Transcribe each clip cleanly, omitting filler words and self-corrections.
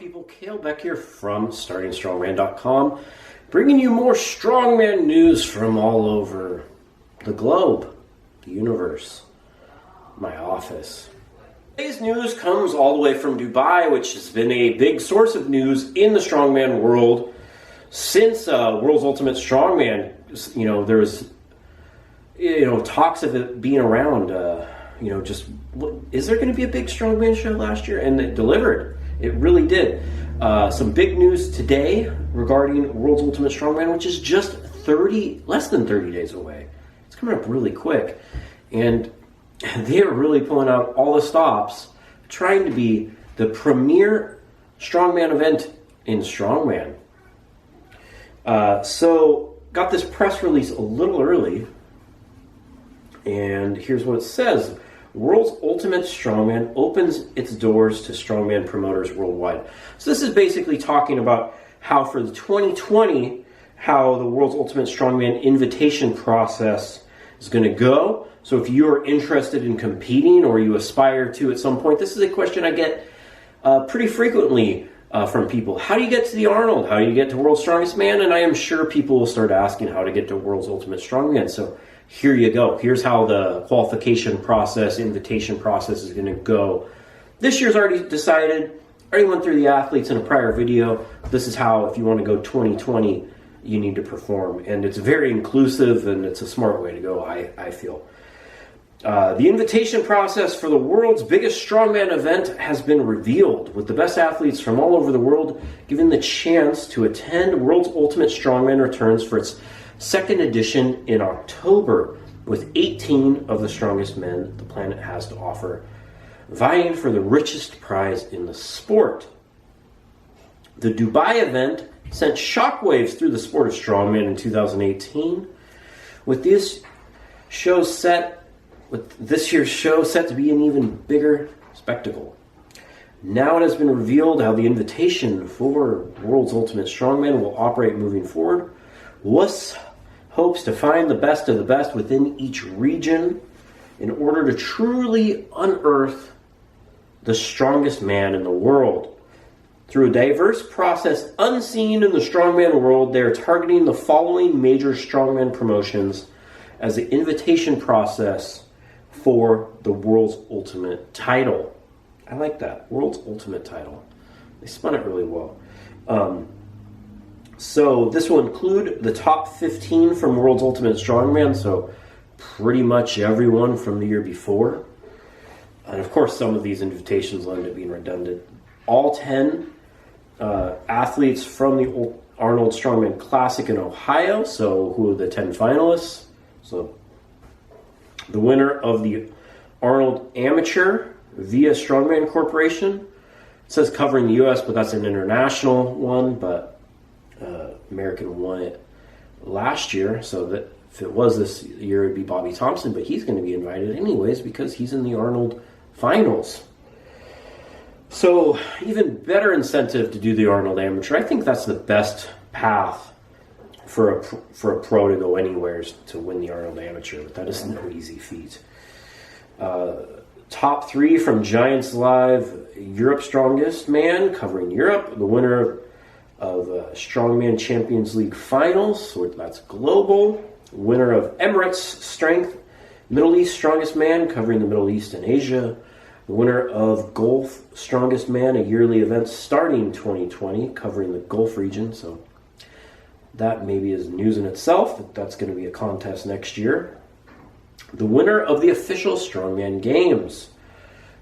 people, Kalle Beck here from StartingStrongman.com, bringing you more Strongman news from all over the globe, the universe, my office. Today's news comes all the way from Dubai, which has been a big source of news in the Strongman world since World's Ultimate Strongman. There was talks of it being around. Is there going to be a big Strongman show last year? And it delivered. It really did. Some big news today regarding World's Ultimate Strongman, which is just less than 30 days away. It's coming up really quick. And they're really pulling out all the stops, trying to be the premier Strongman event in Strongman. So, got this press release a little early. And here's what it says. World's Ultimate Strongman opens its doors to Strongman promoters worldwide. So this is basically talking about how for the 2020, how the World's Ultimate Strongman invitation process is going to go. So if you're interested in competing or you aspire to at some point, this is a question I get pretty frequently from people. How do you get to the Arnold? How do you get to World's Strongest Man? And I am sure people will start asking how to get to World's Ultimate Strongman. So here you go. Here's how the qualification process, invitation process is going to go. This year's already decided. Already went through the athletes in a prior video. This is how, if you want to go 2020, you need to perform. And it's very inclusive, and it's a smart way to go, I feel. The invitation process for the world's biggest Strongman event has been revealed, with the best athletes from all over the world given the chance to attend World's Ultimate Strongman returns for its second edition in October, with 18 of the strongest men the planet has to offer, vying for the richest prize in the sport. The Dubai event sent shockwaves through the sport of Strongman in 2018, with this year's show set to be an even bigger spectacle. Now it has been revealed how the invitation for World's Ultimate Strongman will operate moving forward. WUS hopes to find the best of the best within each region in order to truly unearth the strongest man in the world. Through a diverse process unseen in the Strongman world, they are targeting the following major Strongman promotions as the invitation process for the World's Ultimate title. I like that, World's Ultimate title. They spun it really well. So this will include the top 15 from World's Ultimate Strongman, so pretty much everyone from the year before. And of course, some of these invitations will end up being redundant. All 10 athletes from the Arnold Strongman Classic in Ohio, so who are the 10 finalists? So the winner of the Arnold Amateur via Strongman Corporation. It says covering the U.S., but that's an international one, but American won it last year, so that if it was this year, it'd be Bobby Thompson, but he's going to be invited anyways because he's in the Arnold finals. So even better incentive to do the Arnold Amateur. I think that's the best path for a pro to go anywhere is to win the Arnold Amateur, but that is no easy feat. Top 3 from Giants Live Europe Strongest Man, covering Europe. The winner of Strongman Champions League Finals, so that's global. Winner of Emirates Strength Middle East Strongest Man, covering the Middle East and Asia. The winner of Gulf Strongest Man, a yearly event starting 2020, covering the Gulf region. So that maybe is news in itself, that that's going to be a contest next year. The winner of the official Strongman Games.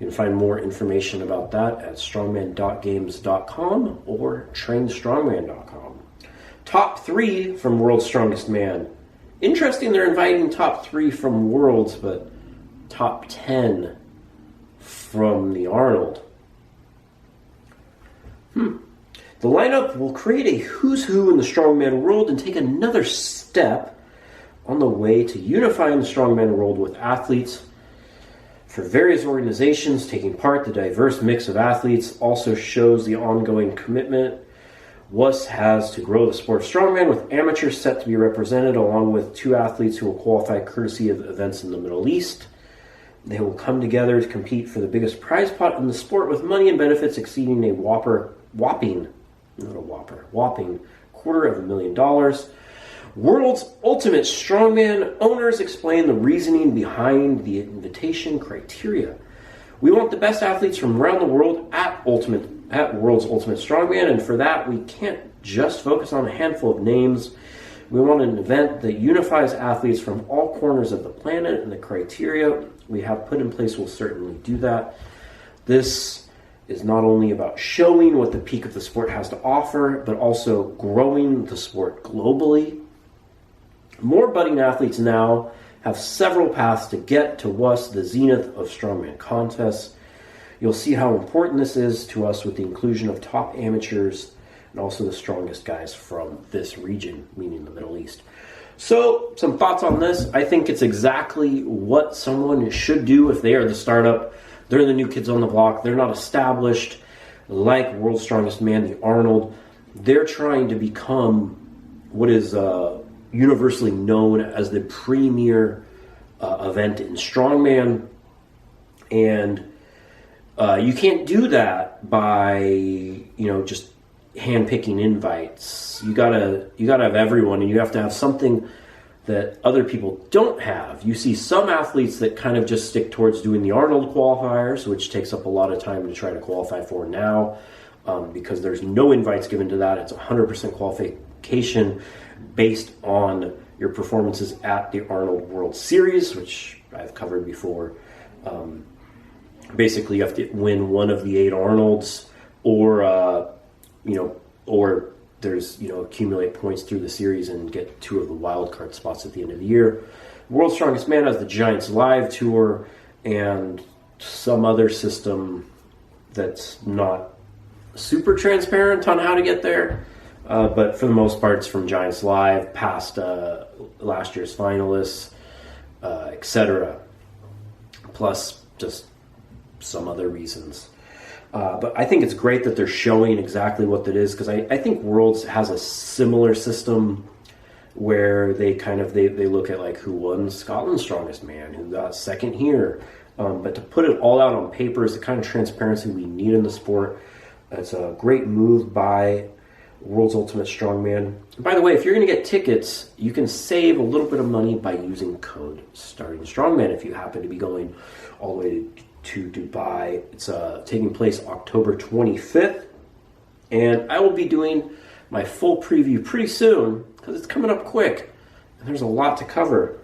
You can find more information about that at strongman.games.com or trainstrongman.com. Top 3 from World's Strongest Man. Interesting, they're inviting top 3 from Worlds, but top 10 from the Arnold. The lineup will create a who's who in the Strongman world and take another step on the way to unifying the Strongman world with athletes for various organizations taking part. The diverse mix of athletes also shows the ongoing commitment WUS has to grow the sport of Strongman, with amateurs set to be represented along with 2 athletes who will qualify courtesy of events in the Middle East. They will come together to compete for the biggest prize pot in the sport, with money and benefits exceeding a whopper whopping $250,000. World's Ultimate Strongman owners explain the reasoning behind the invitation criteria. We want the best athletes from around the world at World's Ultimate Strongman, and for that we can't just focus on a handful of names. We want an event that unifies athletes from all corners of the planet, and the criteria we have put in place will certainly do that. This is not only about showing what the peak of the sport has to offer, but also growing the sport globally. More budding athletes now have several paths to get to WUS, the zenith of strongman contests. You'll see how important this is to us with the inclusion of top amateurs and also the strongest guys from this region, meaning the Middle East. So, some thoughts on this. I think it's exactly what someone should do if they are the startup. They're the new kids on the block. They're not established like World's Strongest Man, the Arnold. They're trying to become what is universally known as the premier event in strongman, and you can't do that by just hand-picking invites. You gotta have everyone, and you have to have something that other people don't have. You see some athletes that kind of just stick towards doing the Arnold qualifiers, which takes up a lot of time to try to qualify for now, because there's no invites given to that. It's 100% qualification based on your performances at the Arnold World Series, which I've covered before. Basically, you have to win one of the 8 Arnolds, or there's accumulate points through the series and get 2 of the wild card spots at the end of the year. World's Strongest Man has the Giants Live Tour and some other system that's not super transparent on how to get there. But for the most part, it's from Giants Live, past last year's finalists, etc. Plus just some other reasons. But I think it's great that they're showing exactly what that is, because I think Worlds has a similar system where they look at like who won Scotland's Strongest Man, who got second here. But to put it all out on paper is the kind of transparency we need in the sport. It's a great move by World's Ultimate Strongman. By the way, if you're going to get tickets, you can save a little bit of money by using code Starting Strongman if you happen to be going all the way to Dubai. It's taking place October 25th, and I will be doing my full preview pretty soon because it's coming up quick and there's a lot to cover.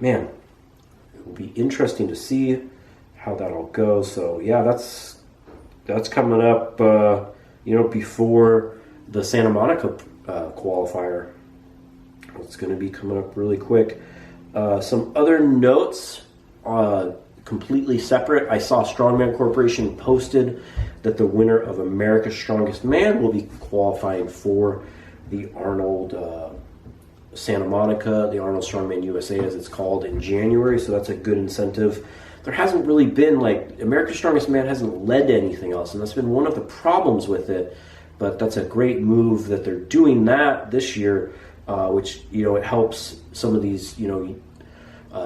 Man, it will be interesting to see how that all goes. So yeah, that's coming up before the Santa Monica qualifier. It's going to be coming up really quick. Some other notes, completely separate. I saw Strongman Corporation posted that the winner of America's Strongest Man will be qualifying for the Arnold Santa Monica, the Arnold Strongman USA as it's called, in January. So that's a good incentive. There hasn't really been, America's Strongest Man hasn't led to anything else, and that's been one of the problems with it. But that's a great move that they're doing that this year, which, it helps some of these,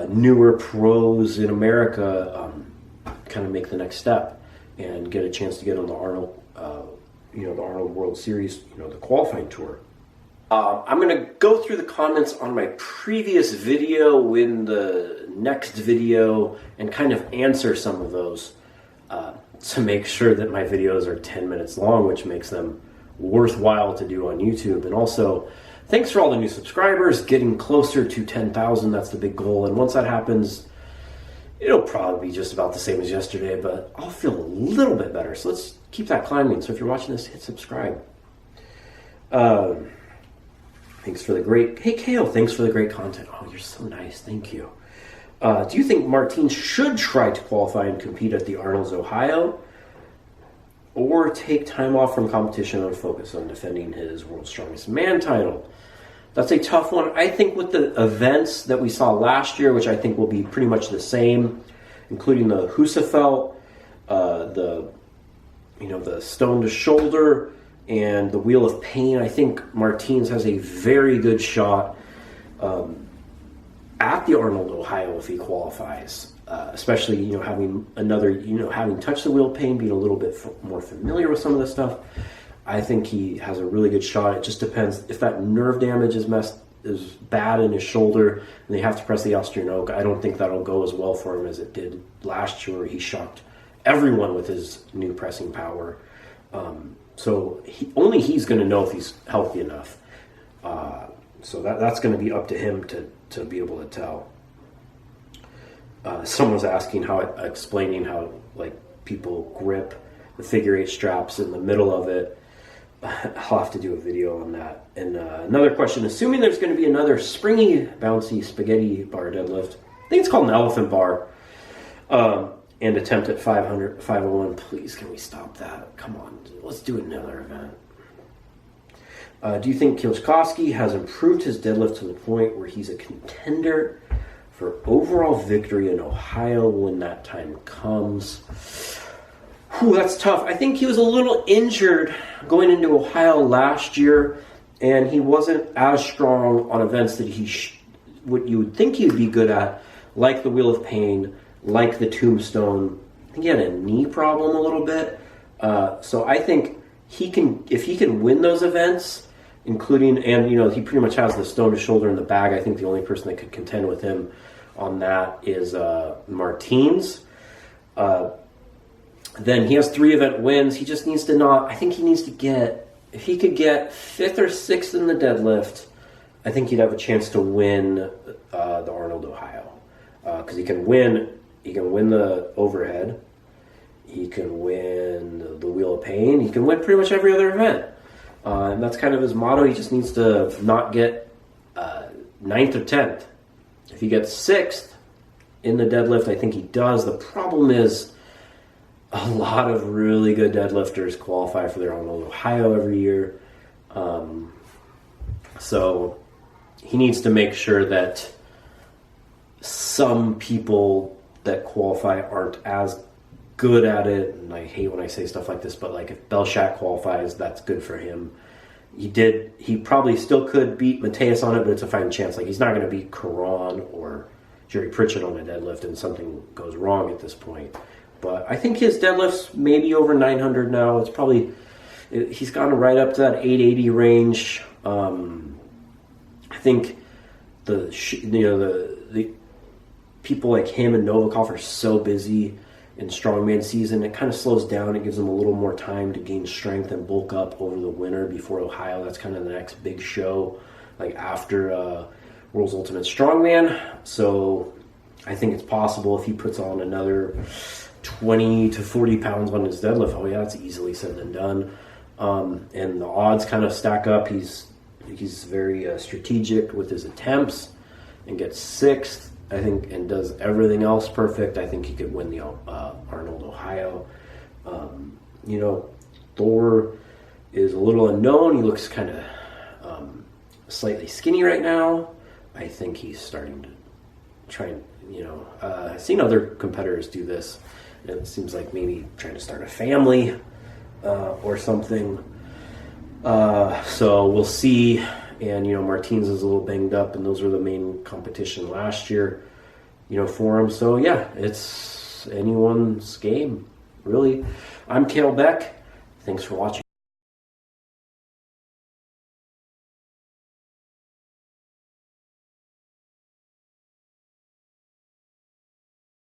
newer pros in America kind of make the next step and get a chance to get on the Arnold, the Arnold World Series, the qualifying tour. I'm going to go through the comments on my previous video in the next video and kind of answer some of those to make sure that my videos are 10 minutes long, which makes them worthwhile to do on YouTube. And also, thanks for all the new subscribers, getting closer to 10,000. That's the big goal. And once that happens, it'll probably be just about the same as yesterday, but I'll feel a little bit better. So let's keep that climbing. So if you're watching this, hit subscribe. Thanks for the great... Hey, Kale, thanks for the great content. Oh, you're so nice. Thank you. Do you think Martin should try to qualify and compete at the Arnold's Ohio, or take time off from competition and focus on defending his World's Strongest Man title? That's a tough one. I think with the events that we saw last year, which I think will be pretty much the same, including the Husafelt, the stone to shoulder, and the Wheel of Pain, I think Martins has a very good shot at the Arnold, Ohio if he qualifies. Especially, having having touched the wheel pain, being a little bit more familiar with some of this stuff. I think he has a really good shot. It just depends if that nerve damage is bad in his shoulder and they have to press the Austrian oak. I don't think that'll go as well for him as it did last year, where he shocked everyone with his new pressing power. So only he's going to know if he's healthy enough. So that's going to be up to him to be able to tell. Someone's asking explaining how like people grip the figure 8 straps in the middle of it. I'll have to do a video on that. And another question, assuming there's going to be another springy, bouncy spaghetti bar deadlift, I think it's called an elephant bar, and attempt at 501, please can we stop that? Come on, let's do another event. Do you think Kielczkowski has improved his deadlift to the point where he's a contender for overall victory in Ohio when that time comes? Whew, that's tough. I think he was a little injured going into Ohio last year, and he wasn't as strong on events that what you would think he would be good at, like the Wheel of Pain, like the Tombstone. I think he had a knee problem a little bit. So I think if he can win those events, including, and he pretty much has the stone to shoulder in the bag. I think the only person that could contend with him on that is Martins. Then he has 3 event wins. He just needs to I think he needs to get, if he could get 5th or 6th in the deadlift, I think he'd have a chance to win the Arnold, Ohio. Because he can win the overhead. He can win the Wheel of Pain. He can win pretty much every other event. And that's kind of his motto. He just needs to not get 9th or 10th. If he gets 6th in the deadlift, I think he does. The problem is a lot of really good deadlifters qualify for their Arnold, Ohio every year. So he needs to make sure that some people that qualify aren't as good at it. And I hate when I say stuff like this, but like if Belshak qualifies, that's good for him. He probably still could beat Mateus on it, but it's a fine chance. Like he's not going to beat Karan or Jerry Pritchett on a deadlift and something goes wrong at this point. But I think his deadlift's maybe over 900 now. It's probably, he's gone right up to that 880 range. I think the people like him and Novikov are so busy in strongman season. It kind of slows down. It gives them a little more time to gain strength and bulk up over the winter before Ohio. That's kind of the next big show, like after World's Ultimate Strongman. So I think it's possible if he puts on another 20 to 40 pounds on his deadlift. Oh yeah, that's easily said than done. And the odds kind of stack up. He's very strategic with his attempts and gets 6th, I think, and does everything else perfect. I think he could win the Arnold, Ohio. Thor is a little unknown. He looks kind of slightly skinny right now. I think he's starting to try and, I've seen other competitors do this. It seems like maybe trying to start a family or something. So we'll see. And, Martins is a little banged up, and those were the main competition last year, for him. So, yeah, it's anyone's game, really. I'm Kalle Beck. Thanks for watching.